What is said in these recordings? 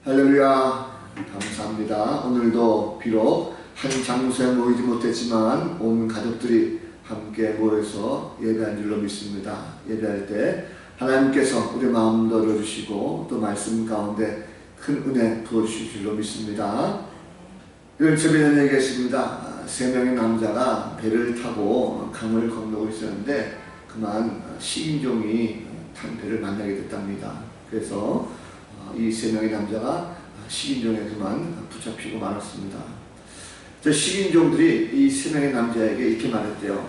할렐루야, 감사합니다. 오늘도 비록 한 장소에 모이지 못했지만 온 가족들이 함께 모여서 예배한 줄로 믿습니다. 예배할 때 하나님께서 우리 마음도 열어주시고 또 말씀 가운데 큰 은혜 부어주실 줄로 믿습니다. 이런 저변에 얘기했습니다. 3명의 남자가 배를 타고 강을 건너고 있었는데 그만 식인종이 탄 배를 만나게 됐답니다. 그래서 이 3명의 남자가 식인종에 그만 붙잡히고 말았습니다. 저 식인종들이 이 3명의 남자에게 이렇게 말했대요.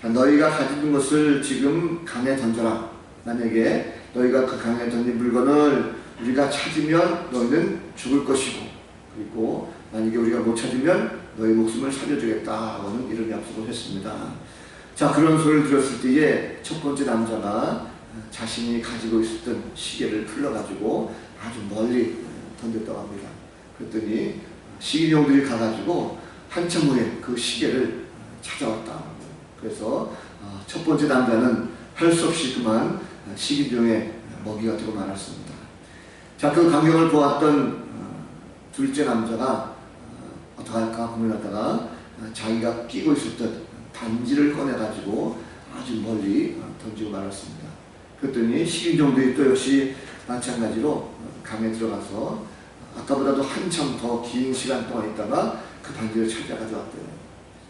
너희가 가진 것을 지금 강에 던져라. 만약에 너희가 그 강에 던진 물건을 우리가 찾으면 너희는 죽을 것이고, 그리고 만약에 우리가 못 찾으면 너희 목숨을 살려주겠다고는 이런 약속을 했습니다. 자, 그런 소리를 들었을 때에 첫 번째 남자가 자신이 가지고 있었던 시계를 풀러가지고 아주 멀리 던졌다고 합니다. 그랬더니 식인종들이 가가지고 한참 후에 그 시계를 찾아왔다. 그래서 첫 번째 남자는 할 수 없이 그만 식인종의 먹이가 되고 말았습니다. 자, 그 광경을 보았던 둘째 남자가 어떡할까 고민하다가 자기가 끼고 있었던 반지를 꺼내가지고 아주 멀리 던지고 말았습니다. 그랬더니 식인종들이 또 역시 마찬가지로 강에 들어가서 아까보다도 한참 더 긴 시간 동안 있다가 그 반지를 찾아 가져왔대요.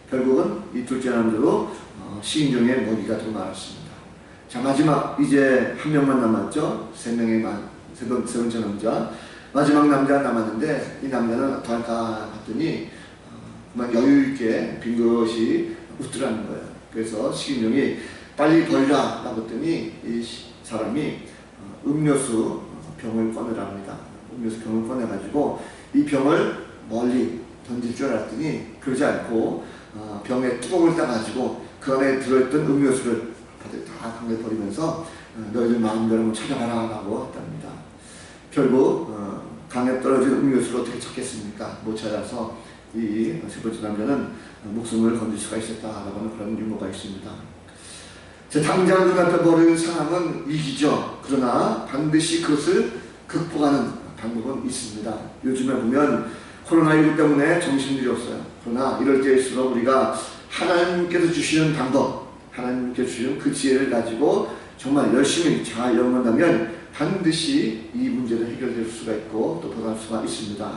결국은 이 둘째 남자도 식인종의 먹이가 되고 말았습니다. 자, 마지막 이제 한 명만 남았죠. 세 번째 남자, 마지막 남자 남았는데 이 남자는 어떡할까 봤더니 그만 여유있게 빙긋이 웃더라는 거예요. 그래서 식인종이 빨리 버리라 라고 했더니 이 사람이 음료수 병을 꺼내랍니다. 음료수 병을 꺼내가지고 이 병을 멀리 던질 줄 알았더니 그러지 않고 병에 뚜껑을 따가지고 그 안에 들어있던 음료수를 다 강에 버리면서 너희들 마음대로 한번 찾아가라 라고 했답니다. 결국 강에 떨어진 음료수를 어떻게 찾겠습니까? 못 찾아서 이 세 번째 남자는 목숨을 건질 수가 있었다라고 하는 그런 유머가 있습니다. 자, 당장 눈앞에 벌어진 상황은 위기죠. 그러나 반드시 그것을 극복하는 방법은 있습니다. 요즘에 보면 코로나19 때문에 정신들이 없어요. 그러나 이럴 때일수록 우리가 하나님께서 주시는 방법, 하나님께서 주시는 그 지혜를 가지고 정말 열심히 잘 연구한다면 반드시 이 문제는 해결될 수가 있고 또 벗어날 수가 있습니다.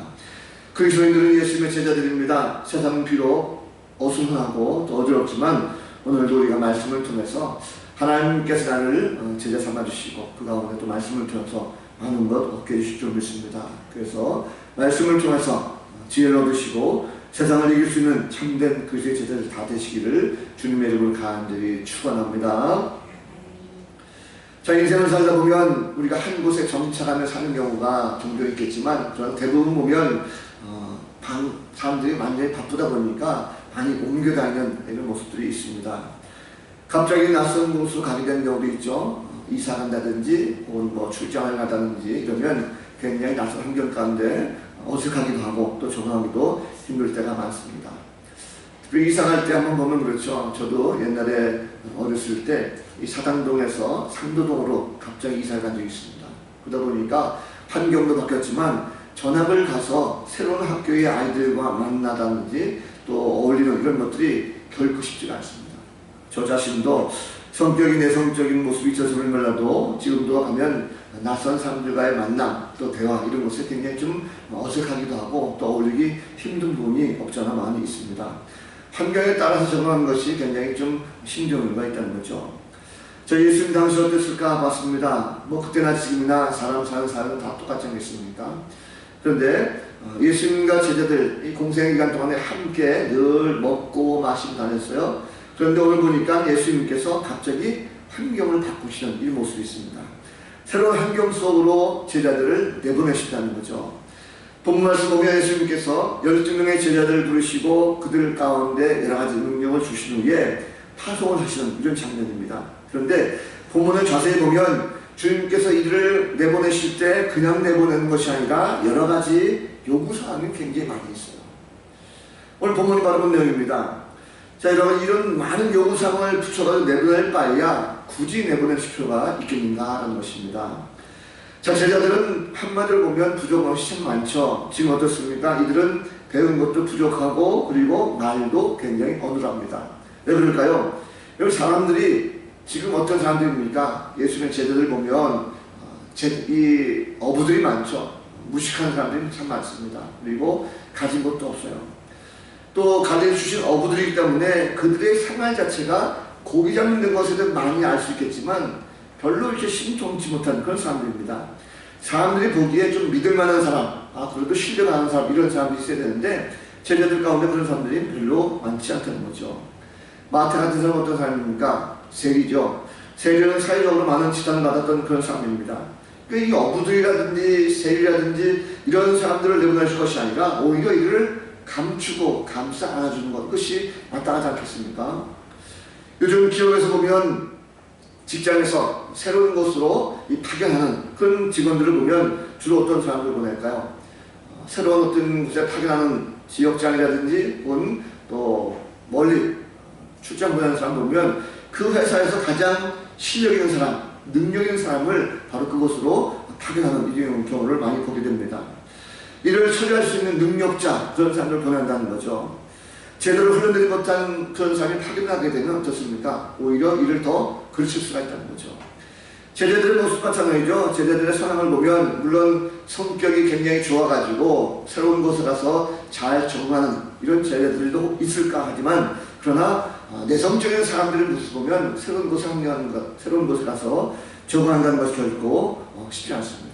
그리스도인들은 예수님의 제자들입니다. 세상은 비록 어수선하고 또 어지럽지만 오늘도 우리가 말씀을 통해서 하나님께서 나를 제자 삼아주시고 그 가운데 또 말씀을 통해서 많은 것 얻게 해주실 줄 믿습니다. 그래서 말씀을 통해서 지혜를 얻으시고 세상을 이길 수 있는 참된 그리스도의 제자들 다 되시기를 주님의 이름으로 간절히 축원합니다. 자, 인생을 살다 보면 우리가 한 곳에 정착하며 사는 경우가 종종 있겠지만 대부분 보면 사람들이 완전히 바쁘다 보니까 많이 옮겨 다니는 이런 모습들이 있습니다. 갑자기 낯선 곳으로 가게 되는 경우도 있죠. 이사 간다든지 혹은 뭐 출장을 가다든지 이러면 굉장히 낯선 환경 가운데 어색하기도 하고 또 적응하기도 힘들 때가 많습니다. 특히 이사 갈 때 한번 보면 그렇죠. 저도 옛날에 어렸을 때 이 사당동에서 상도동으로 갑자기 이사를 간 적이 있습니다. 그러다 보니까 환경도 바뀌었지만 전학을 가서 새로운 학교의 아이들과 만나다든지 또 어울리는 이런 것들이 결코 쉽지가 않습니다. 저 자신도 성격이 내성적인 모습이 있어서는 몰라도 지금도 가면 낯선 사람들과의 만남 또 대화 이런 것에 굉장히 좀 어색하기도 하고 또 어울리기 힘든 부분이 없잖아 많이 있습니다. 환경에 따라서 적응하는 것이 굉장히 좀 신경류가 있다는 거죠. 저 예수님 당시 어땠을까 봤습니다. 뭐 그때나 지금이나 사람 사는 삶은 다 똑같지 않겠습니까? 그런데 예수님과 제자들 이 공생의 기간 동안에 함께 늘 먹고 마시고 다녔어요. 그런데 오늘 보니까 예수님께서 갑자기 환경을 바꾸시는 이 모습이 있습니다. 새로운 환경 속으로 제자들을 내보내신다는 거죠. 본문 말씀 보면 예수님께서 12명의 제자들을 부르시고 그들 가운데 여러 가지 능력을 주신 후에 파송을 하시는 이런 장면입니다. 그런데 본문을 자세히 보면 주님께서 이들을 내보내실 때 그냥 내보내는 것이 아니라 여러 가지 요구사항이 굉장히 많이 있어요. 오늘 본문이 바로 그 내용입니다. 자, 여러분, 이런 많은 요구사항을 붙여가지고 내보낼 바에야 굳이 내보낼 필요가 있겠는가 하는 것입니다. 자, 제자들은 한마디로 보면 부족함이 참 많죠. 지금 어떻습니까? 이들은 배운 것도 부족하고 그리고 말도 굉장히 어눌합니다. 왜 그럴까요? 여기 사람들이 지금 어떤 사람들입니까? 예수님의 제자들 보면 이 어부들이 많죠. 무식한 사람들이 참 많습니다. 그리고 가진 것도 없어요. 또 가르쳐 주신 어부들이기 때문에 그들의 생활 자체가 고기 잡는 것에 대해 많이 알 수 있겠지만 별로 이렇게 신통치 못한 그런 사람들입니다. 사람들이 보기에 좀 믿을 만한 사람, 그래도 신뢰가는 사람, 이런 사람들이 있어야 되는데 제자들 가운데 그런 사람들이 별로 많지 않다는 거죠. 마태 같은 사람은 어떤 사람입니까? 세리죠. 세리는 사회적으로 많은 지탄을 받았던 그런 사람입니다. 그러니까 이 어부들이라든지 세리라든지 이런 사람들을 내보내실 것이 아니라 오히려 이들을 감추고 감싸 안아주는 것, 그것이 마땅하지 않겠습니까? 요즘 기업에서 보면 직장에서 새로운 곳으로 파견하는 그런 직원들을 보면 주로 어떤 사람들을 보낼까요? 새로운 어떤 곳에 파견하는 지역장이라든지 혹은 또 멀리 출장 보내는 사람을 보면 그 회사에서 가장 실력 있는 사람, 능력 있는 사람을 바로 그곳으로 파견하는 이런 경우를 많이 보게 됩니다. 이를 처리할 수 있는 능력자, 그런 사람을 보낸다는 거죠. 제대로 훈련되지 못한 그런 사람이 파견하게 되면 어떻습니까? 오히려 이를 더 그르칠 수가 있다는 거죠. 제자들의 모습 마찬가지죠. 제자들의 상황을 보면 물론 성격이 굉장히 좋아가지고 새로운 곳에 가서 잘 적응하는 이런 제자들도 있을까 하지만 그러나 내성적인 사람들의 모습 보면 새로운 곳에 합류하는 것, 새로운 곳에 가서 적응한다는 것이 결코 쉽지 않습니다.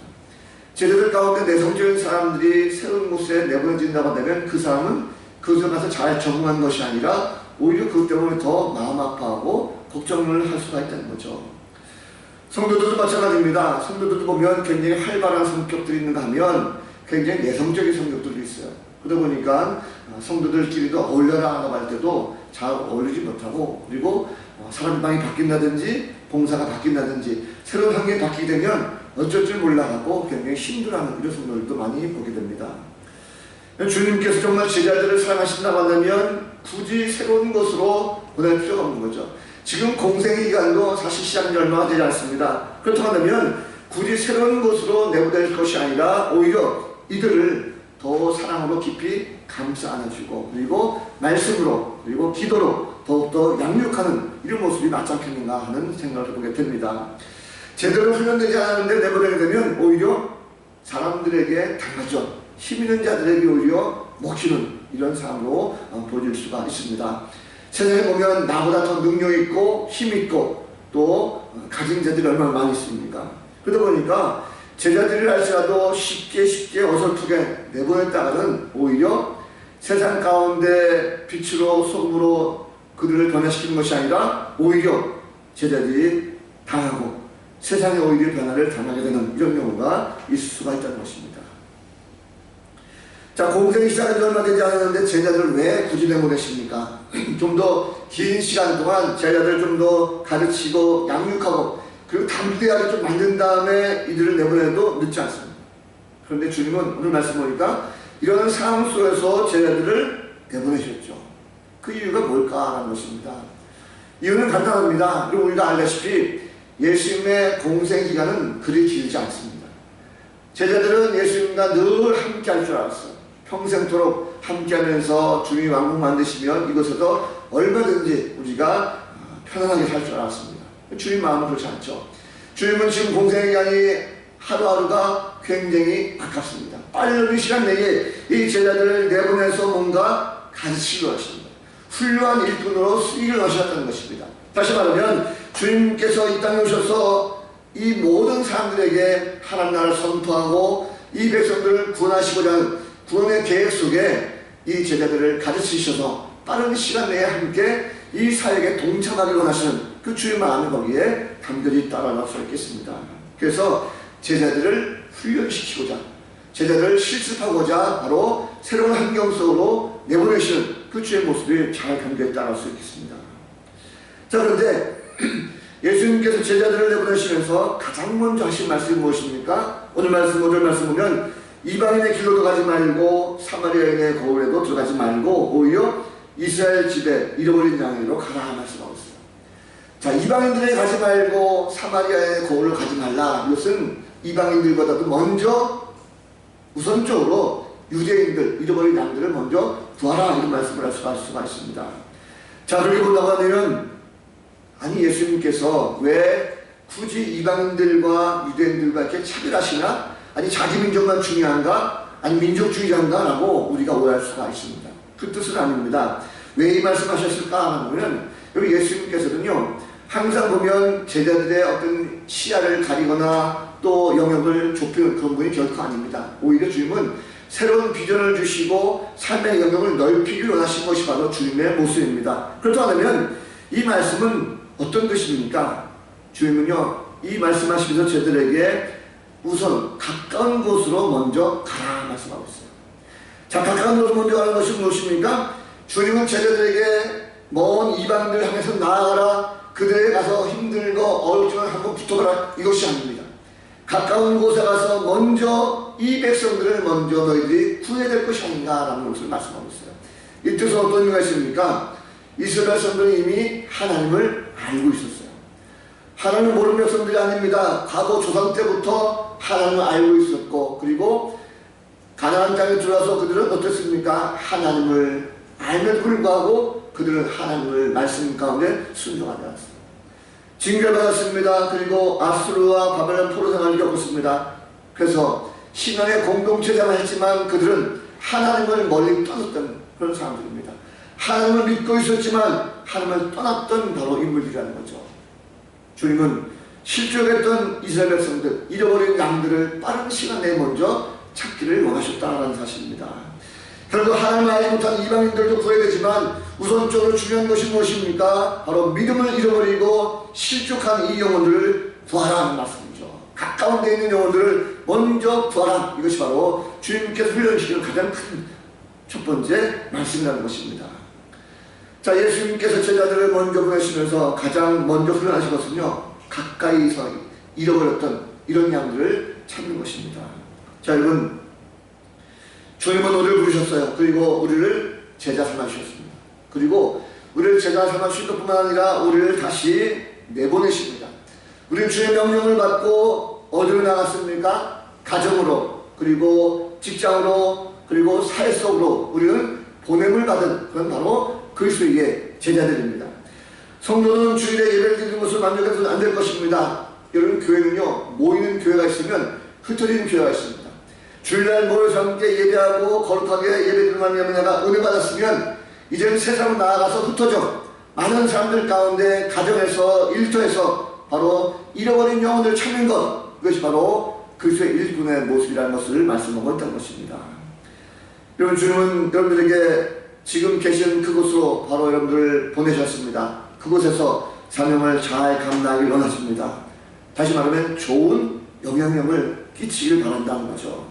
제자들 가운데 내성적인 사람들이 새로운 곳에 내보내진다고 하면 그 사람은 그곳에 가서 잘 적응한 것이 아니라 오히려 그것 때문에 더 마음 아파하고 걱정을 할 수가 있다는 거죠. 성도들도 마찬가지입니다. 성도들도 보면 굉장히 활발한 성격들이 있는가 하면 굉장히 내성적인 성격들이 있어요. 그러다 보니까 성도들끼리도 어울려라 할 때도 잘 어울리지 못하고 그리고 사람이 많이 바뀐다든지 봉사가 바뀐다든지 새로운 환경이 바뀌게 되면 어쩔 줄 몰라하고 굉장히 힘들어하는 이런 성도들도 많이 보게 됩니다. 주님께서 정말 제자들을 사랑하신다고 한다면 굳이 새로운 곳으로 보낼 필요가 없는 거죠. 지금 공생의 기간도 사실 시작한 지 얼마나 되지 않습니다. 그렇다고 한다면 굳이 새로운 곳으로 내보낼 것이 아니라 오히려 이들을 더 사랑으로 깊이 감싸 안아주고 그리고 말씀으로 그리고 기도로 더욱더 양육하는 이런 모습이 낫지 않겠는가 하는 생각을 해보게 됩니다. 제대로 훈련되지 않았는데 내보내게 되면 오히려 사람들에게 당하죠. 힘 있는 자들에게 오히려 먹히는 이런 삶으로 보여질 수가 있습니다. 세상에 보면 나보다 더 능력 있고 힘 있고 또 가진 자들이 얼마나 많이 있습니까? 그러다 보니까 제자들을 할지라도 쉽게 어설프게 내보냈다가는 오히려 세상 가운데 빛으로 소금으로 그들을 변화시키는 것이 아니라 오히려 제자들이 당하고 세상에 오히려 변화를 당하게 되는 이런 경우가 있을 수가 있다는 것입니다. 자, 공생이 시작한 지 얼마 되지 않았는데 제자들을 왜 굳이 내보내십니까? 좀 더 긴 시간 동안 제자들을 좀 더 가르치고 양육하고 그리고 담대하게 좀 만든 다음에 이들을 내보내도 늦지 않습니다. 그런데 주님은 오늘 말씀 보니까 이런 상황 속에서 제자들을 내보내셨죠. 그 이유가 뭘까라는 것입니다. 이유는 간단합니다. 그리고 우리가 알다시피 예수님의 공생 기간은 그리 길지 않습니다. 제자들은 예수님과 늘 함께 할 줄 알았어요. 평생토록 함께하면서 주님이 왕국 만드시면 이곳에서 얼마든지 우리가 편안하게 살 줄 알았습니다. 주님 마음은 그렇지 않죠. 주님은 지금 공생의 기간이 하루하루가 굉장히 아깝습니다. 빠른 시간 내에 이 제자들을 내보내서 뭔가 가르치려 하십니다. 훌륭한 일꾼으로 수익을 얻으셨다는 것입니다. 다시 말하면 주님께서 이 땅에 오셔서 이 모든 사람들에게 하나님 나라를 선포하고 이 백성들을 구원하시고자 하는 구원의 계획 속에 이 제자들을 가르치셔서 빠른 시간 내에 함께 이 사역에 동참하기 원하시는 그 주의 마음이 거기에 간절히 따라갈 수 있겠습니다. 그래서 제자들을 훈련시키고자 제자들을 실습하고자 바로 새로운 환경 속으로 내보내시는 그 주의 모습이 잘 간절히 따라갈 수 있겠습니다. 자, 그런데 예수님께서 제자들을 내보내시면서 가장 먼저 하신 말씀이 무엇입니까? 오늘 말씀 보면 이방인의 길로도 가지 말고 사마리아인의 거울에도 들어가지 말고 오히려 이스라엘 집에 잃어버린 양으로 가라 말씀하고 있어요. 자, 이방인들에 가지 말고 사마리아의 거울로 가지 말라. 이것은 이방인들보다도 먼저 우선적으로 유대인들, 잃어버린 양들을 먼저 구하라, 이런 말씀을 할 수가 있습니다. 자, 그렇게 본다고 하면 아니 예수님께서 왜 굳이 이방인들과 유대인들과 이렇게 차별하시나? 아니 자기 민족만 중요한가? 아니 민족주의자인가? 라고 우리가 오해할 수가 있습니다. 그 뜻은 아닙니다. 왜 이 말씀하셨을까 하면 여기 예수님께서는요, 항상 보면 제자들의 어떤 시야를 가리거나 또 영역을 좁히는 그런 분이 결코 아닙니다. 오히려 주님은 새로운 비전을 주시고 삶의 영역을 넓히기 원하신 것이 바로 주님의 모습입니다. 그렇다면 이 말씀은 어떤 뜻입니까? 주님은요, 이 말씀하시면서 제자들에게 우선 가까운 곳으로 먼저 가라 말씀하고 있어요. 자, 가까운 곳으로 먼저 가는 것이 무엇입니까? 주님은 제자들에게 먼 이방인들 향해서 나아가라, 그들에게 가서 힘들고 어렵지만 한번 붙어가라, 이것이 아닙니다. 가까운 곳에 가서 먼저 이 백성들을 먼저 너희들이 구해야 될 것이 아닌가라는 것을 말씀하고 있어요. 이 뜻은 어떤 의미가 있습니까? 이스라엘 백성들은 이미 하나님을 알고 있었어요. 하나님을 모르는 백성들이 아닙니다. 과거 조상 때부터 하나님을 알고 있었고, 그리고 가나안 땅에 들어와서 그들은 어땠습니까? 하나님을 알면도 불구하고 그들은 하나님을 말씀 가운데 순종하지 않았습니다. 징계받았습니다. 그리고 아수르와 바벨론 포로 생활을 겪었습니다. 그래서 신앙의 공동체자만 했지만 그들은 하나님을 멀리 떠났던 그런 사람들입니다. 하나님을 믿고 있었지만 하나님을 떠났던 바로 인물들이라는 거죠. 주님은 실족했던 이스라엘 백성들, 잃어버린 양들을 빠른 시간 내에 먼저 찾기를 원하셨다는 사실입니다. 결국 하나님을 알지 못한 이방인들도 구해야 되지만 우선적으로 중요한 것이 무엇입니까? 바로 믿음을 잃어버리고 실족한 이 영혼들을 구하라는 말씀이죠. 가까운 데 있는 영혼들을 먼저 구하라. 이것이 바로 주님께서 훈련시키는 가장 큰 첫 번째 말씀이라는 것입니다. 자, 예수님께서 제자들을 먼저 보내시면서 가장 먼저 훈련하신 것은요, 가까이서 잃어버렸던 이런 양들을 찾는 것입니다. 자, 여러분, 주님은 우리를 부르셨어요. 그리고 우리를 제자 삼아주셨습니다. 그리고 우리를 제자 삼아주신 것뿐만 아니라 우리를 다시 내보내십니다. 우리는 주의 명령을 받고 어디로 나갔습니까? 가정으로, 그리고 직장으로, 그리고 사회 속으로 우리는 보냄을 받은 그런 바로 그리스도의 제자들입니다. 성도는 주일에 예배를 드리는 것을 만족해서는 안 될 것입니다. 여러분, 교회는요, 모이는 교회가 있으면 흩어지는 교회가 있습니다. 주일날 모여서 함께 예배하고 거룩하게 예배드리는 내가 은혜 받았으면 이제는 세상으로 나아가서 흩어져 많은 사람들 가운데 가정에서 일터에서 바로 잃어버린 영혼을 찾는 것, 이것이 바로 그리스도의 일꾼의 모습이라는 것을 말씀하고 있다는 것입니다. 여러분, 주님은 여러분들에게 지금 계신 그곳으로 바로 여러분들을 보내셨습니다. 그곳에서 사명을 잘 감당하길 원하십니다. 다시 말하면 좋은 영향력을 끼치길 바란다는 거죠.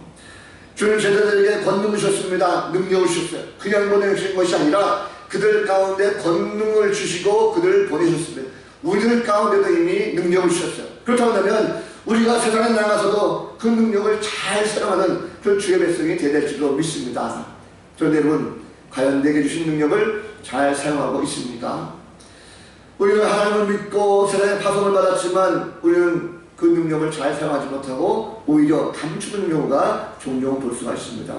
주님 제자들에게 권능을 주셨습니다. 능력을 주셨어요. 그냥 보내주신 것이 아니라 그들 가운데 권능을 주시고 그들을 보내셨습니다. 우리들 가운데도 이미 능력을 주셨어요. 그렇다고 하면 우리가 세상에 나가서도 그 능력을 잘 사용하는 그런 주의 백성이 되될 줄로 믿습니다. 그런데 여러분, 과연 내게 주신 능력을 잘 사용하고 있습니까? 우리는 하나님을 믿고 세상에 파송을 받았지만 우리는 그 능력을 잘 사용하지 못하고 오히려 감추는 경우가 종종 볼 수가 있습니다.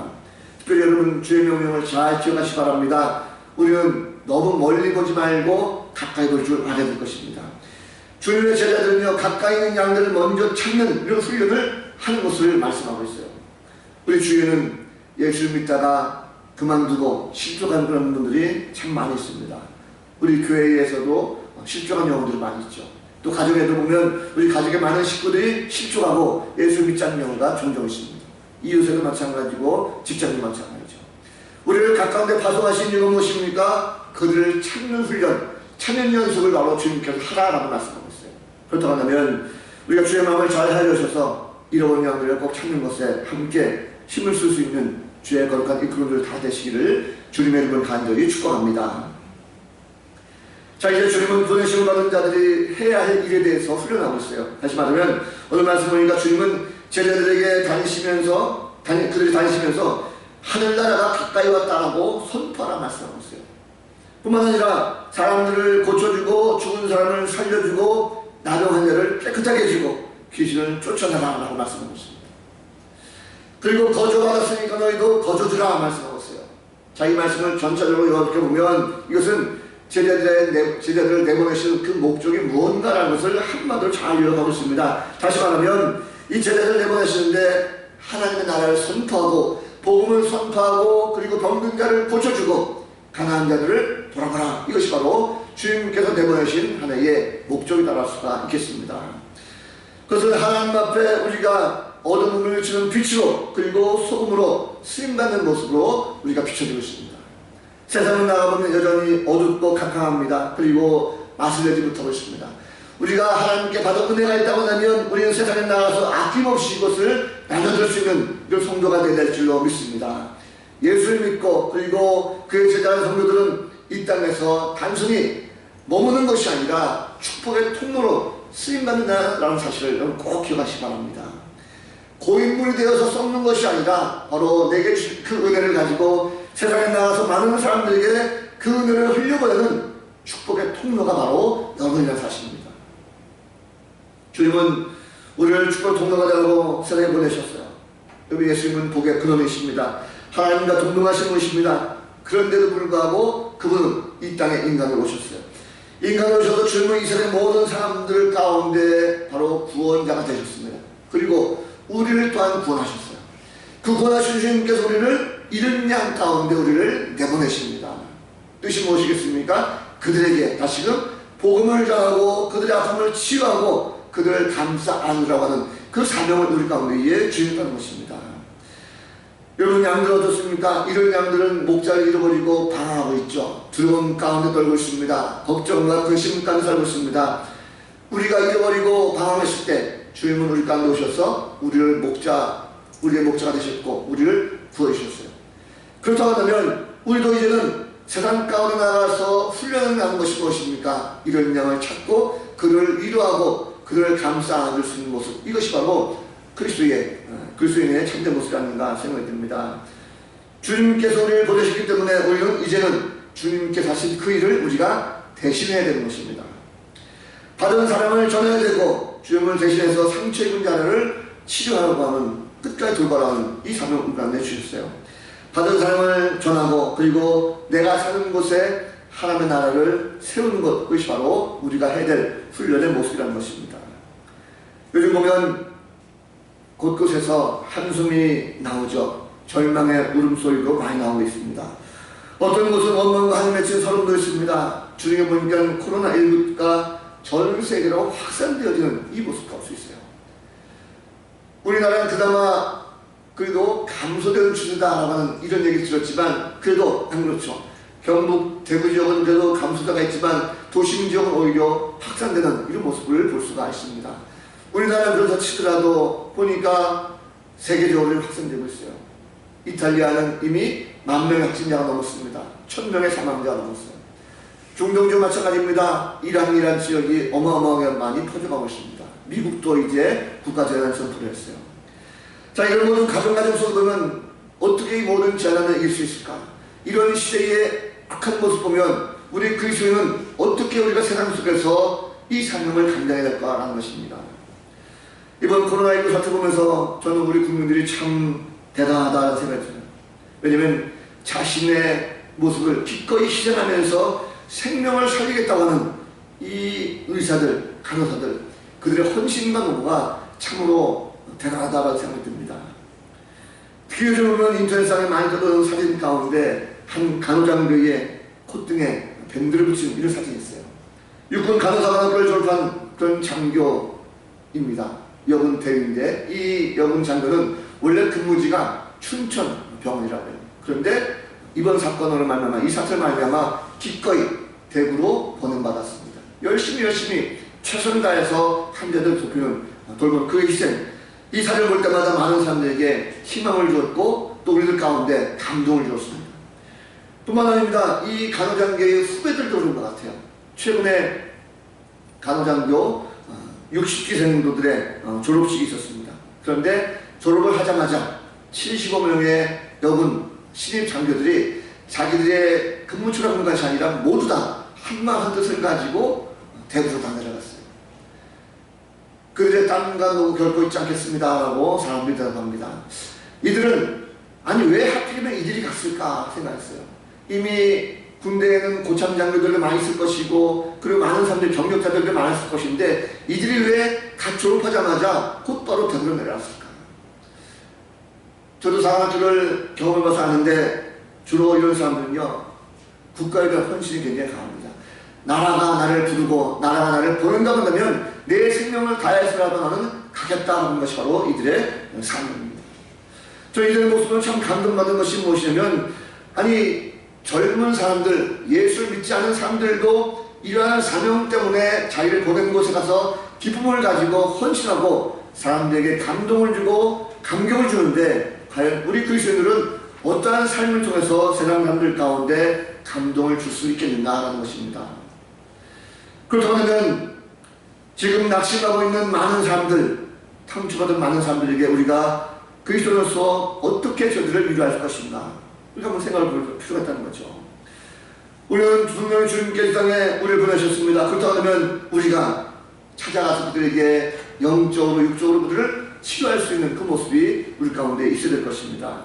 특별히 여러분, 주의 명령을 잘 기억하시기 바랍니다. 우리는 너무 멀리 보지 말고 가까이 볼 줄 알아야 될 것입니다. 주님의 제자들은요, 가까이 있는 양들을 먼저 찾는 이런 훈련을 하는 것을 말씀하고 있어요. 우리 주위에는 예수를 믿다가 그만두고 실족한 그런 분들이 참 많이 있습니다. 우리 교회에서도 실족한 영혼들이 많이 있죠. 또 가정에도 보면 우리 가족의 많은 식구들이 실족하고 예수 믿지 않는 경우가 종종 있습니다. 이웃에도 마찬가지고 직장도 마찬가지죠. 우리를 가까운 데 파송하신 이유가 무엇입니까? 그들을 찾는 훈련, 찾는 연습을 바로 주님께서 하라라고 말씀하고 있어요. 그렇다고 하면 우리가 주의 마음을 잘 헤아려셔서 잃어버린 양들을 꼭 찾는 것에 함께 힘을 쓸 수 있는 주의 거룩한 이끌림들 다 되시기를 주님의 이름을 간절히 축복합니다. 자, 이제 주님은 보내심을 받은 자들이 해야 할 일에 대해서 훈련하고 있어요. 다시 말하면 오늘 말씀 보니까 주님은 제자들에게 그들이 다니시면서 하늘나라가 가까이 왔다라고 선포하라 말씀하고 있어요. 뿐만 아니라 사람들을 고쳐주고 죽은 사람을 살려주고 나병 환자를 깨끗하게 해주고 귀신을 쫓아내라라고 말씀하고 있습니다. 그리고 거저받았으니까 너희도 거저주라 말씀하고 있어요. 자, 이 말씀을 전체적으로 이렇게 보면 이것은 제자들을 내보내시는 그 목적이 무언가라는 것을 한마디로 잘 요약하고 있습니다. 다시 말하면 이 제자들을 내보내시는데 하나님의 나라를 선포하고 복음을 선포하고 그리고 병든 자를 고쳐주고 가난한 자들을 돌아보라. 이것이 바로 주님께서 내보내신 하나의 목적이라고 할 수가 있겠습니다. 그것을 하나님 앞에 우리가 어둠을 비추는 빛으로 그리고 소금으로 쓰임받는 모습으로 우리가 비춰지고 있습니다. 세상을 나가보면 여전히 어둡고 캄캄합니다. 그리고 맛을 내지 못하고 있습니다. 우리가 하나님께 받은 은혜가 있다고 하면 우리는 세상에 나가서 아낌없이 이것을 나눠줄 수 있는 이런 성도가 되어야 될 줄로 믿습니다. 예수를 믿고 그리고 그의 제자된 성도들은 이 땅에서 단순히 머무는 것이 아니라 축복의 통로로 쓰임받는다는 사실을 여러분 꼭 기억하시기 바랍니다. 고인물이 되어서 썩는 것이 아니라 바로 내게 주신 그 은혜를 가지고 세상에 나가서 많은 사람들에게 그 은혜를 흘려보내는 축복의 통로가 바로 여러분이라는 사실입니다. 주님은 우리를 축복의 통로가 되라고 세상에 보내셨어요. 여러분, 예수님은 복의 근원이십니다. 하나님과 동등하신 분이십니다. 그런데도 불구하고 그분은 이 땅에 인간으로 오셨어요. 인간으로 오셔서 주님은 이 세상의 모든 사람들 가운데 바로 구원자가 되셨습니다. 그리고 우리를 또한 구원하셨어요. 그 구원하신 주님께서 우리를 잃은 양 가운데 우리를 내보내십니다. 뜻이 무엇이겠습니까? 그들에게 다시금 복음을 전하고 그들의 아픔을 치유하고 그들을 감싸 안으라고 하는 그 사명을 우리 가운데에 주셨다는 것입니다. 여러분, 양들 어떻습니까? 이런 양들은 목자를 잃어버리고 방황하고 있죠. 두려움 가운데 떨고 있습니다. 걱정과 근심 가운데 살고 있습니다. 우리가 잃어버리고 방황했을 때 주님은 우리 가운데 오셔서 우리의 목자가 되셨고 우리를 구해주셨어요. 그렇다고 하면 우리도 이제는 세상 가운데 나가서 훈련을 하는 것이 무엇입니까? 이런 양을 찾고 그를 위로하고 그를 감싸 안을 수 있는 모습, 이것이 바로 그리스도인의 참된 모습이 아닌가 생각이 듭니다. 주님께서 우리를 보내셨기 때문에 우리는 이제는 주님께서 하신 그 일을 우리가 대신해야 되는 것입니다. 받은 사랑을 전해야 되고 주님을 대신해서 상처 입은 자를 치료하려고 하는 끝까지 돌봐라는 이 사명을 우리 안에 주셨어요. 받은 사랑을 전하고 그리고 내가 사는 곳에 하나님의 나라를 세우는 것, 그것이 바로 우리가 해야 될 훈련의 모습이라는 것입니다. 요즘 보면 곳곳에서 한숨이 나오죠. 절망의 울음소리도 많이 나오고 있습니다. 어떤 곳은 원망과 한이 맺힌 서름도 있습니다. 주중에 보니까 코로나19가 전 세계로 확산되어지는 이 모습을 볼 수 있어요. 우리나라는 그나마 그래도 감소되는 추세다라고 하는 이런 얘기를 들었지만 그래도 안 그렇죠. 경북 대구 지역은 그래도 감소자가 있지만 도심 지역은 오히려 확산되는 이런 모습을 볼 수가 있습니다. 우리나라는 그래서 치더라도 보니까 세계적으로 확산되고 있어요. 이탈리아는 이미 10,000명의 확진자가 넘었습니다. 1,000명의 사망자가 넘었어요. 중동도 마찬가지입니다. 이란 지역이 어마어마하게 많이 퍼져가고 있습니다. 미국도 이제 국가재난 선포를 했어요. 자, 이런 모든 가정 속에 보면 어떻게 이 모든 재난을 이길 수 있을까? 이런 시대의 악한 모습 보면 우리 그리스도인은 어떻게 우리가 세상 속에서 이 사명을 감당해야 될까라는 것입니다. 이번 코로나19 사태 보면서 저는 우리 국민들이 참 대단하다는 생각이 들어요. 왜냐하면 자신의 모습을 기꺼이 희생하면서 생명을 살리겠다고 하는 이 의사들, 간호사들, 그들의 헌신과 노고가 참으로 대단하다고 생각이 듭니다. 특히 요즘 보면 인터넷상에 많이 떠도는 사진 가운데 한 간호장교의 콧등에 밴드를 붙인 이런 사진이 있어요. 육군 간호사관학교를 졸업한 그런 장교입니다. 여군 대위인데 이 여군 장교는 원래 근무지가 춘천병원이라고 해요. 그런데 이번 사건으로 말미암아 이 사태를 말미암아 기꺼이 대구로 보냄받았습니다. 열심히 최선을 다해서 환자들 돌보는 그 희생, 이 사진을 볼 때마다 많은 사람들에게 희망을 주었고 또 우리들 가운데 감동을 주었습니다. 뿐만 아닙니다. 이 간호장교의 후배들도 그런 것 같아요. 최근에 간호장교 60기생도들의 졸업식이 있었습니다. 그런데 졸업을 하자마자 75명의 여군 신입 장교들이 자기들의 근무처럼 하는 것이 아니라 모두 다 한마음 한뜻을 가지고 대구로 다 내려갔어요. 그들의 땀과 노고 결코 있지 않겠습니다 라고 사람들이 대답합니다. 이들은 아니 왜 하필이면 이들이 갔을까 생각했어요. 이미 군대에는 고참 장교들도 많이 있을 것이고 그리고 많은 사람들 경력자들도 많았을 것인데 이들이 왜 갓 졸업하자마자 곧바로 대구로 내려왔을까. 저도 상하주를 경험해봐서 아는데 주로 이런 사람들은요 국가에 대한 헌신이 굉장히 강합니다. 나라가 나를 부르고 나라가 나를 보낸다고 한다면 내 생명을 다해서라도 나는 가겠다 하는 것이 바로 이들의 삶입니다. 저 이들의 모습은 참 감동받은 것이 무엇이냐면 아니 젊은 사람들, 예수를 믿지 않은 사람들도 이러한 사명 때문에 자기를 보낸 곳에 가서 기쁨을 가지고 헌신하고 사람들에게 감동을 주고 감격을 주는데 과연 우리 그리스도인들은 어떠한 삶을 통해서 세상 사람들 가운데 감동을 줄 수 있겠는가 하는 것입니다. 그렇다면 지금 낙심하고 있는 많은 사람들, 상처받은 많은 사람들에게 우리가 그리스도로서 어떻게 저들을 위로할 것인가 우리가 한번 생각을 볼 필요가 있다는 거죠. 우리는 분명히 주님께서 이 땅에 우리를 보내셨습니다. 그렇다면 우리가 찾아가서 그들에게 영적으로 육적으로 그들을 치료할 수 있는 그 모습이 우리 가운데 있어야 될 것입니다.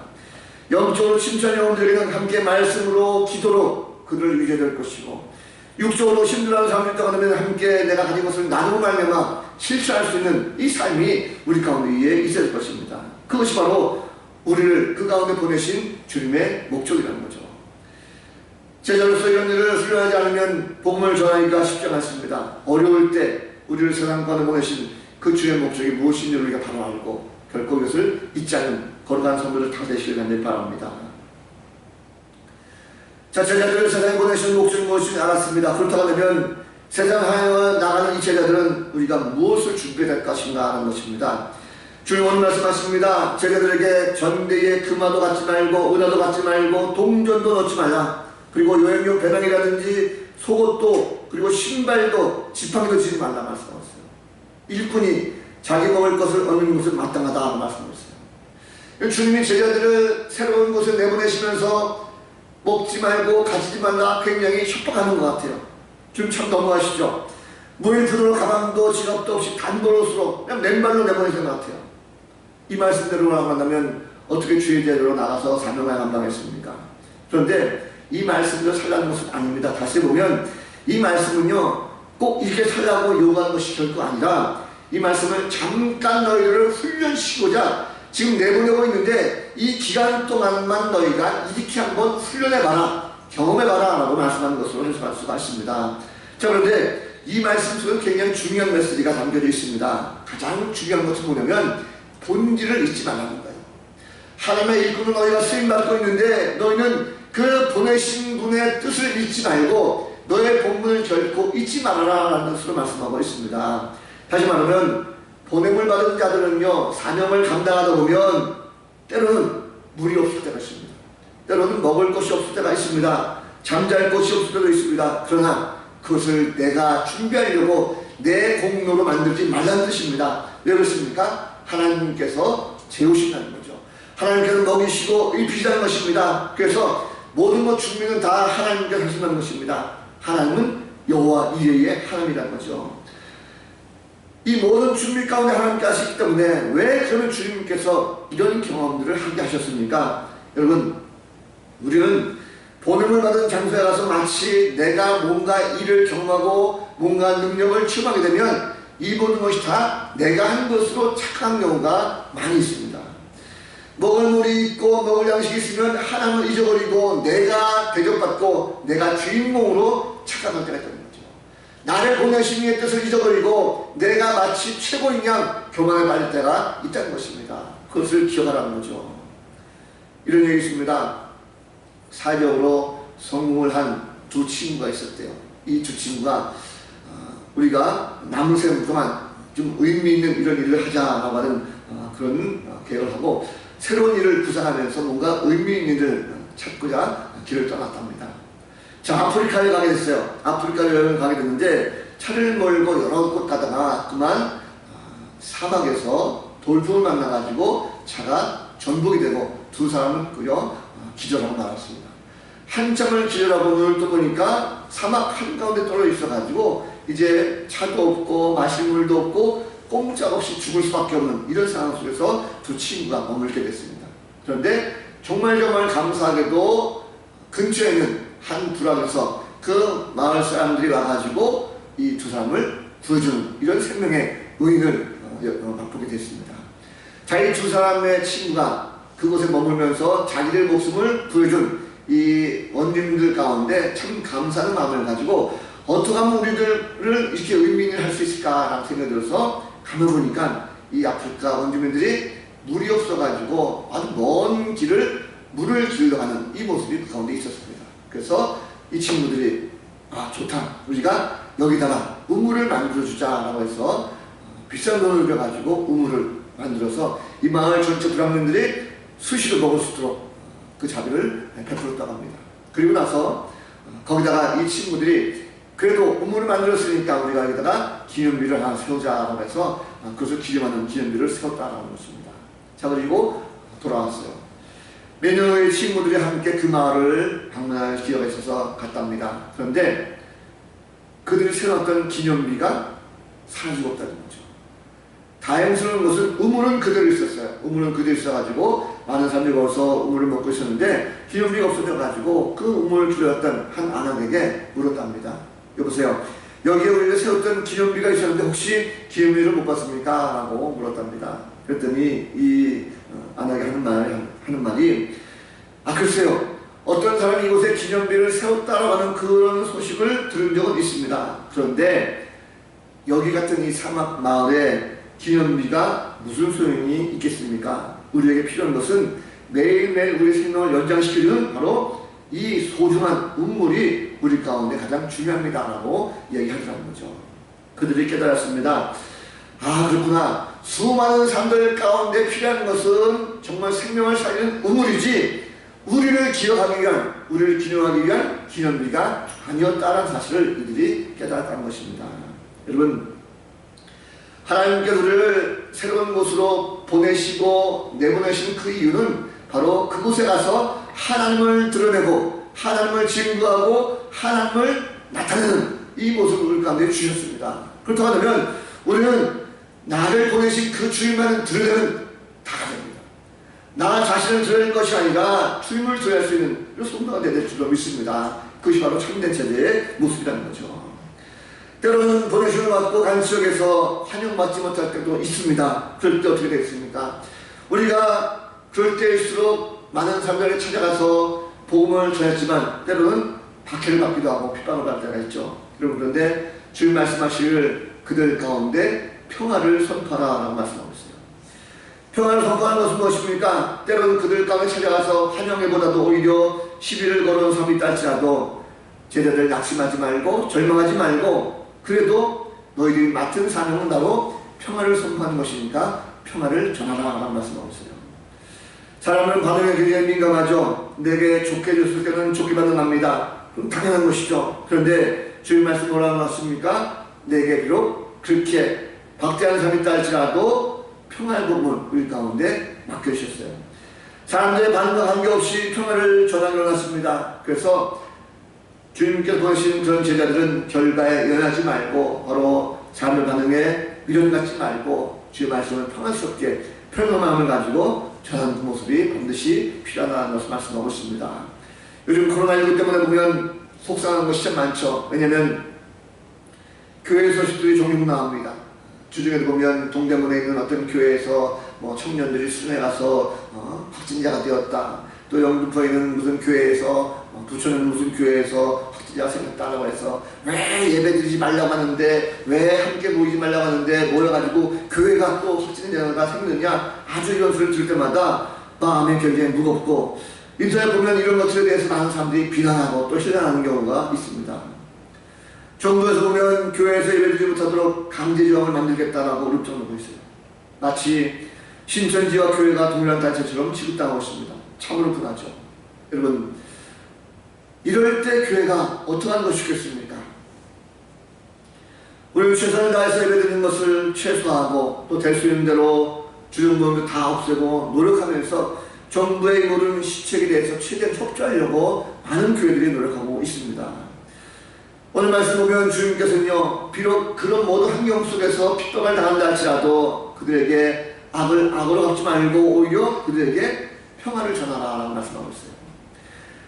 영적으로 침체한 영혼들에게는 함께 말씀으로 기도로 그들을 위로해야 될 것이고 육적으로 힘들어하는 사람들 있다고 하면 함께 내가 가진 것을 나누고 말미암아 실천할 수 있는 이 삶이 우리 가운데 있어야 될 것입니다. 그것이 바로 우리를 그 가운데 보내신 주님의 목적이라는 거죠. 제자로서 이런 일을 수련하지 않으면 복음을 전하기가 쉽지 않습니다. 어려울 때 우리를 세상 가운데 보내신 그 주의 목적이 무엇인지 우리가 바로 알고 결코 이것을 잊지 않는 거룩한 성도를 다 되시길 간절히 바랍니다. 자, 제자들을 세상에 보내신 목적이 무엇인지 알았습니다. 그렇다고 하면 세상 향해 나가는 이 제자들은 우리가 무엇을 준비해야 될 것인가 하는 것입니다. 주님 오늘 말씀하십니다. 제자들에게 전대에 금화도 갖지 말고 은화도 갖지 말고 동전도 넣지 말라. 그리고 여행용 배낭이라든지 속옷도 그리고 신발도 지팡이도 지지 말라 말씀하셨어요. 일꾼이 자기 먹을 것을 얻는 것은 마땅하다 말씀하셨어요. 주님이 제자들을 새로운 곳에 내보내시면서 먹지 말고 가지지 말라 굉장히 협박하는 것 같아요. 지금 참 너무하시죠. 무일푼으로 가방도 지갑도 없이 단번호수로 그냥 맨발로 내보내신 것 같아요. 이 말씀대로 나간다면 어떻게 주의 제자로 나가서 사명을 감당했습니까? 그런데 이 말씀대로 살라는 것은 아닙니다. 다시 보면 이 말씀은요 꼭 이렇게 살라고 요구하는 것이 결코 아니라 이 말씀을 잠깐 너희를 훈련시키고자 지금 내보내고 있는데 이 기간 동안만 너희가 이렇게 한번 훈련해봐라 경험해봐라 라고 말씀하는 것으로 해석할 수가 있습니다. 자, 그런데 이 말씀 속에 굉장히 중요한 메시지가 담겨져 있습니다. 가장 중요한 것은 뭐냐면 본질을 잊지 말라는 거예요. 하나님의 일꾼은 너희가 쓰임받고 있는데 너희는 그 보내신 분의 뜻을 잊지 말고 너의 본분을 결코 잊지 말아라 라는 것으로 말씀하고 있습니다. 다시 말하면 보냄을 받은 자들은요 사명을 감당하다 보면 때로는 물이 없을 때가 있습니다. 때로는 먹을 것이 없을 때가 있습니다. 잠잘 곳이 없을 때도 있습니다. 그러나 그것을 내가 준비하려고 내 공로로 만들지 말라는 뜻입니다. 왜 그렇습니까? 하나님께서 재우신다는 거죠. 하나님께서 먹이시고 입히시다는 것입니다. 그래서 모든 것 준비는 다 하나님께서 하신다는 것입니다. 하나님은 여호와 이레의 하나님이라는 거죠. 이 모든 준비 가운데 하나님께 하시기 때문에 왜 그러면 주님께서 이런 경험들을 하게 하셨습니까? 여러분, 우리는 보냄을 받은 장소에 가서 마치 내가 뭔가 일을 경험하고 뭔가 능력을 체험하게 되면 이 모든 것이 다 내가 한 것으로 착각한 경우가 많이 있습니다. 먹을 물이 있고 먹을 양식이 있으면 하나님을 잊어버리고 내가 대접받고 내가 주인공으로 착각할 때가 있다는 거죠. 나를 보내신 이의 뜻을 잊어버리고 내가 마치 최고인 양 교만에 빠질 때가 있다는 것입니다. 그것을 기억하라는 거죠. 이런 얘기 있습니다. 사회적으로 성공을 한 두 친구가 있었대요. 이 두 친구가 우리가 남은 생을 동안 좀 의미 있는 이런 일을 하자라고 하는 그런 계획을 하고 새로운 일을 구상하면서 뭔가 의미 있는 일을 찾고자 길을 떠났답니다. 자, 아프리카에 가게 됐어요. 아프리카 여행을 가게 됐는데 차를 몰고 여러 곳 가다가 그만 사막에서 돌풍을 만나가지고 차가 전복이 되고 두 사람은 그려 기절하고 말았습니다. 한참을 기절하고 눈을 떠보니까 사막 한가운데 떨어져 있어가지고 이제 차도 없고 마실 물도 없고 꼼짝없이 죽을 수밖에 없는 이런 상황 속에서 두 친구가 머물게 됐습니다. 그런데 정말 감사하게도 근처에 있는 한 부락에서 그 마을 사람들이 와가지고 이 두 사람을 구해주는 이런 생명의 의인을 맛보게 됐습니다. 자, 이 두 사람의 친구가 그곳에 머물면서 자기들 목숨을 구해준 이 원주민들 가운데 참 감사하는 마음을 가지고 어떻게 하면 우리들을 이렇게 의민을 할 수 있을까라는 생각이 들어서 가만보니까 이 아프리카 원주민들이 물이 없어가지고 아주 먼 길을 물을 길러 가는 이 모습이 그 가운데 있었습니다. 그래서 이 친구들이 좋다, 우리가 여기다가 우물을 만들어주자라고 해서 비싼 돈을 들여가지고 우물을 만들어서 이 마을 전체 불황민들이 수시로 먹을 수 있도록 그 자비를 베풀었다고 합니다. 그리고 나서 거기다가 이 친구들이 그래도 우물을 만들었으니까 우리가 여기다가 기념비를 하나 세우자라고 해서 그것을 기념하는 기념비를 세웠다라는 것입니다. 자, 그리고 돌아왔어요. 몇 년의 친구들이 함께 그 마을을 방문할 기회가 있어서 갔답니다. 그런데 그들이 세웠던 기념비가 사라지고 없다는 거죠. 다행스러운 것은 우물은 그대로 있었어요. 우물은 그대로 있어가지고 많은 사람들이 거기서 우물을 먹고 있었는데 기념비가 없어져가지고 그 우물을 길러왔던 한 아낙에게 물었답니다. 여보세요, 여기에 우리가 세웠던 기념비가 있었는데 혹시 기념비를 못 봤습니까? 라고 물었답니다. 그랬더니 이 아낙이 하는 말이 글쎄요, 어떤 사람이 이곳에 기념비를 세웠다라고 하는 그런 소식을 들은 적은 있습니다. 그런데 여기 같은 이 사막 마을에 기념비가 무슨 소용이 있겠습니까? 우리에게 필요한 것은 매일매일 우리 생명을 연장시키는 바로 이 소중한 우물이 우리 가운데 가장 중요합니다 라고 얘기하더라는 거죠. 그들이 깨달았습니다. 그렇구나. 수많은 사람들 가운데 필요한 것은 정말 생명을 살리는 우물이지 우리를 기억하기 위한, 우리를 기념하기 위한 기념비가 아니었다는 사실을 이들이 깨달았다는 것입니다. 여러분, 하나님께서 우리를 새로운 곳으로 보내시고 내보내신 그 이유는 바로 그곳에 가서 하나님을 드러내고 하나님을 증거하고 하나님을 나타내는 이 모습을 우리 가운데 주셨습니다. 그렇다고 하면 우리는 나를 보내신 그 주님만을 드러내는 다가 됩니다. 나 자신을 드러낼 것이 아니라 주님을 드러낼 수 있는 성도가 될 줄로 믿습니다. 그것이 바로 참된 제자의 모습이라는 거죠. 때로는 보내심을 받고 간 지역에서 환영받지 못할 때도 있습니다. 그럴 때 어떻게 되겠습니까? 우리가 그럴 때일수록 많은 사람들에게 찾아가서 복음을 전했지만 때로는 박해를 받기도 하고 핍박을 받을 때가 있죠. 여러분, 그런데 주님 말씀하시길 그들 가운데 평화를 선포하라 라고 말씀하고 있어요. 평화를 선포하는 것은 무엇입니까? 때로는 그들 가운데 찾아가서 환영회보다도 오히려 시비를 걸어온 사람이 있다 할지라도 제자들 낙심하지 말고 절망하지 말고 그래도 너희들이 맡은 사명은 바로 평화를 선포하는 것이니까 평화를 전하라 라고 말씀하고 있어요. 사람은 반응에 굉장히 민감하죠. 내게 좋게 해줬을 때는 좋게 반응합니다. 그럼 당연한 것이죠. 그런데 주님 말씀 뭐라고 나왔습니까? 내게 비록 그렇게 박대하는 사람이 있다 할지라도 평화의 복음을 우리 가운데 맡겨주셨어요. 사람들의 반응과 관계없이 평화를 전하기로 났습니다. 그래서 주님께서 보내신 그런 제자들은 결과에 연하지 말고 바로 사람의 반응에 미련 갖지 말고 주의 말씀을 평안스럽게 편안한 마음을 가지고 전하는 그 모습이 반드시 필요하다는 것을 말씀하고 있습니다. 요즘 코로나19 때문에 보면 속상한 것이 참 많죠. 왜냐하면 교회 소식들이 종종 나옵니다. 주중에도 보면 동대문에 있는 어떤 교회에서 청년들이 수련회 가서 확진자가 되었다. 또 영등포에 있는 무슨 교회에서 부천에 무슨 교회에서 확진자가 생겼다라고 해서 왜 예배드리지 말라고 하는데 왜 함께 모이지 말라고 하는데 모여가지고 교회가 또 확진자가 생겼느냐, 아주 이런 소리를 들을 때마다 마음이 굉장히 무겁고 인터넷 보면 이런 것들에 대해서 많은 사람들이 비난하고 또 실현하는 경우가 있습니다. 정부에서 보면 교회에서 예배드리지 못하도록 강제 조항을 만들겠다라고 읊조르고 있어요. 마치 신천지와 교회가 동일한 단체처럼 취급당하고 있습니다. 참으로 분하죠. 여러분, 이럴 때 교회가 어떻게 하는 것이 좋겠습니까? 우리는 최선을 다해서 예배드리는 것을 최소화하고 또 될 수 있는 대로 주정부를 다 없애고 노력하면서 정부의 모든 시책에 대해서 최대한 협조하려고 많은 교회들이 노력하고 있습니다. 오늘 말씀 보면 주님께서는요, 비록 그런 모든 환경 속에서 핍박을 당한다 할지라도 그들에게 악을 악으로 갚지 말고 오히려 그들에게 평화를 전하라 라고 말씀하고 있어요.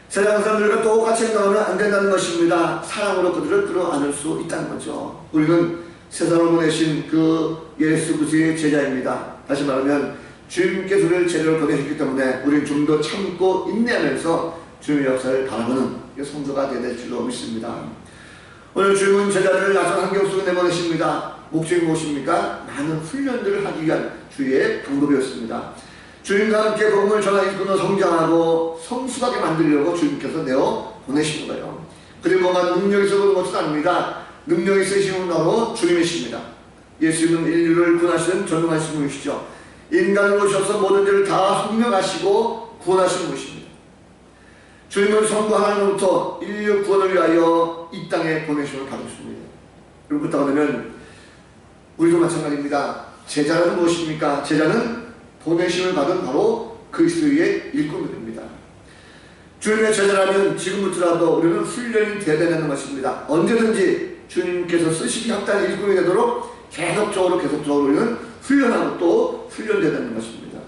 세상 사람들과 똑같이 행동하면 안 된다는 것입니다. 사랑으로 그들을 끌어안을 수 있다는 거죠. 우리는 세상을 보내신 그 예수 그리스도의 제자입니다. 다시 말하면 주님께서 우리를 제자로 보내셨기 때문에 우리는 좀 더 참고 인내하면서 주님의 역사를 바라보는 성도가 되어야 될 줄로 믿습니다. 오늘 주님은 제자들을 낯선 환경 속에 내보내십니다. 목적이 무엇입니까? 많은 훈련들을 하기 위한 주의 방법이었습니다. 주님과 함께 복음을 전하기 일꾼으로 성장하고 성숙하게 만들려고 주님께서 내어 보내시는 거예요. 그리고 뭔가 능력이 있어서 그런 것은 아닙니다. 능력이 있으신 바로 주님이십니다. 예수님은 인류를 구원하시는 전능하신 분이시죠. 인간으로 오셔서 모든 죄를 다 흠명하시고 구원하시는 분이십니다. 주님은 성부 하나님으로부터 인류 구원을 위하여 이 땅에 보내심을 받으십니다. 여러분 부탁 하면 우리도 마찬가지입니다. 제자는 무엇입니까? 제자는 보내심을 받은 바로 그리스도의 일꾼들입니다. 주님의 제자라면 지금부터라도 우리는 훈련이 되어야 되는 것입니다. 언제든지 주님께서 쓰시기 합당한 일꾼이 되도록 계속적으로 우리는 훈련하고 또 훈련되어야 되는 것입니다.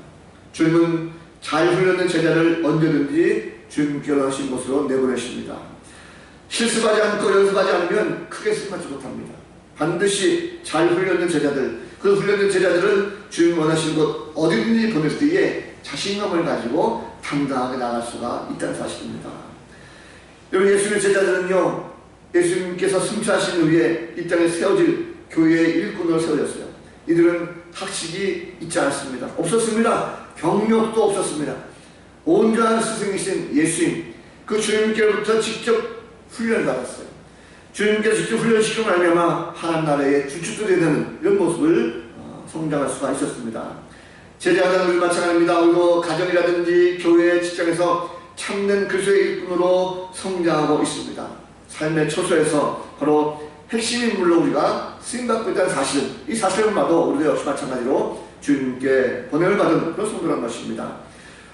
주님은 잘 훈련된 제자를 언제든지 주님께로 하신 곳으로 내보내십니다. 실습하지 않고 연습하지 않으면 크게 쓰임받지 못합니다. 반드시 잘 훈련된 제자들, 그 훈련된 제자들은 주님 원하시는 곳 어디든지 보냈을 때에 자신감을 가지고 당당하게 나갈 수가 있다는 사실입니다. 여러분, 예수님의 제자들은요, 예수님께서 승천하신 후에 이 땅에 세워질 교회의 일꾼으로 세워졌어요. 이들은 학식이 있지 않았습니다. 없었습니다. 경력도 없었습니다. 온전한 스승이신 예수님, 그 주님께로부터 직접 훈련을 받았어요. 주님께서 직접 훈련시키고 말미암아 하나님 나라의 주축들이 되는 이런 모습을 성장할 수가 있었습니다. 제자들은 마찬가지입니다. 우리도 가정이라든지 교회, 직장에서 참된 그리스도의 일꾼으로 성장하고 있습니다. 삶의 초소에서 바로 핵심 인물로 우리가 쓰임받고 있다는 사실, 이 사실을 봐도 우리도 역시 마찬가지로 주님께 번영을 받은 그런 성도라는 것입니다.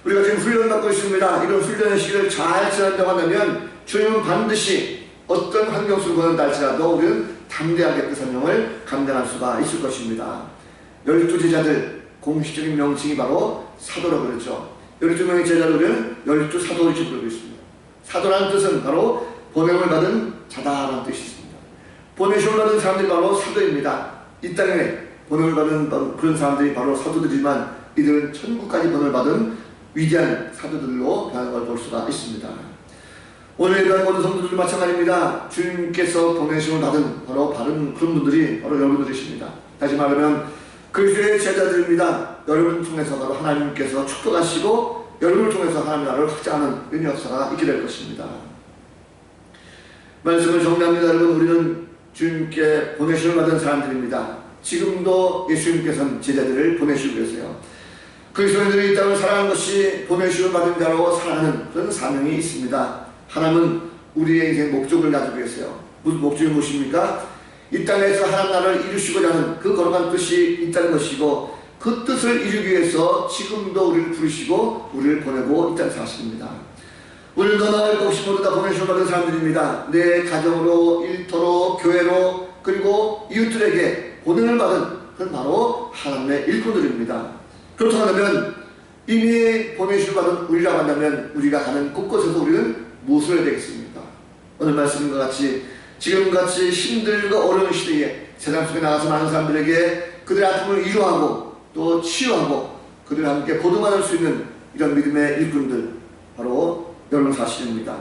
우리가 지금 훈련을 받고 있습니다. 이런 훈련의 시기를 잘 지난다고 한다면 주님은 반드시 어떤 환경 속을 보낸다 할지라도 우리는 담대하게 그 사명을 감당할 수가 있을 것입니다. 12제자들, 공식적인 명칭이 바로 사도라고 그랬죠. 12명의 제자를 우리는 12사도로 부르고 있습니다. 사도라는 뜻은 바로 보냄을 받은 자다라는 뜻이 있습니다. 보내심을 받은 사람들이 바로 사도입니다. 이 땅에 보냄을 받은 그런 사람들이 바로 사도들이지만 이들은 천국까지 보냄을 받은 위대한 사도들로 변하는 걸 볼 수가 있습니다. 오늘 예배한 모든 성도들도 마찬가지입니다. 주님께서 보내심을 받은 바로 바른 그런 분들이 바로 여러분들이십니다. 다시 말하면 그리스도의 제자들입니다. 여러분을 통해서 바로 하나님께서 축복하시고 여러분을 통해서 하나님 나라를 확장하는 이런 역사가 있게 될 것입니다. 말씀을 정리합니다. 여러분, 우리는 주님께 보내심을 받은 사람들입니다. 지금도 예수님께서는 제자들을 보내시고 계세요. 그리스도인들이 이 땅을 살아가는 것이 보내심을 받은 자로 살아가는 그런 사명이 있습니다. 하나님은 우리의 인생 목적을 가지고 계세요. 무슨 목적이 무엇입니까? 이 땅에서 하나님 나라를 이루시고자 하는 그 거룩한 뜻이 있다는 것이고 그 뜻을 이루기 위해서 지금도 우리를 부르시고 우리를 보내고 있다는 사실입니다. 우리는 더 나을 곳이 모두 다 보내심을 받은 사람들입니다. 내 가정으로, 일터로, 교회로, 그리고 이웃들에게 보냄을 받은 그건 바로 하나님의 일꾼들입니다. 그렇다고 하면 이미 보내심을 받은 우리라고 한다면 우리가 가는 곳곳에서 우리는 무엇을 해야 되겠습니까? 오늘 말씀과 같이 지금같이 힘들고 어려운 시대에 세상 속에 나가서 많은 사람들에게 그들의 아픔을 위로하고 또 치유하고 그들과 함께 보듬어줄 수 있는 이런 믿음의 일꾼들, 바로 여러분 사실입니다.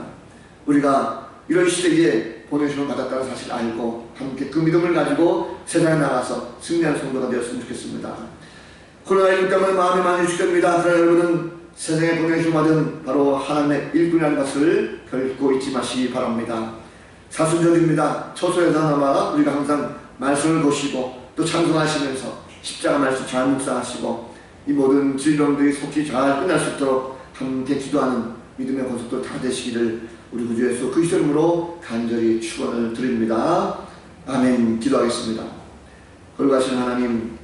우리가 이런 시대에 보내심을 받았다는 사실을 알고 함께 그 믿음을 가지고 세상에 나가서 승리하는 성도가 되었으면 좋겠습니다. 코로나19 때문에 마음이 많이 주됩니다. 그러나 여러분은 세상에 보내심을 받은 바로 하나님의 일꾼이라는 것을 결코 잊지 마시기 바랍니다. 사순절입니다. 초소에서나마 우리가 항상 말씀을 보시고 또 찬송하시면서 십자가 말씀 잘 묵상하시고 이 모든 질병들이 속히 잘 끝날 수 있도록 함께 기도하는 믿음의 권속도 다 되시기를 우리 구주 예수 그리스도 이름으로 간절히 축원을 드립니다. 아멘. 기도하겠습니다. 거룩하신 하나님,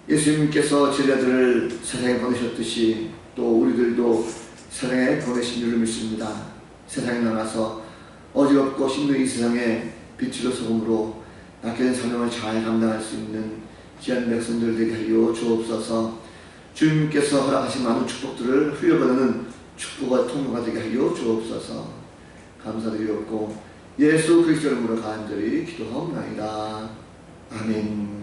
예수님께서 제자들을 세상에 보내셨듯이 또 우리들도 세상에 보내신 줄을 믿습니다. 세상에 나가서 어지럽고 힘든 이 세상에 빛으로 소금으로 맡겨진 사명을 잘 감당할 수 있는 귀한 백성들 되게 하여 주옵소서. 주님께서 허락하신 많은 축복들을 흘려보내는 축복과 통로가 되게 하여 주옵소서. 감사드리옵고 예수 그리스도 이름으로 간절히 기도하옵나이다. 아멘.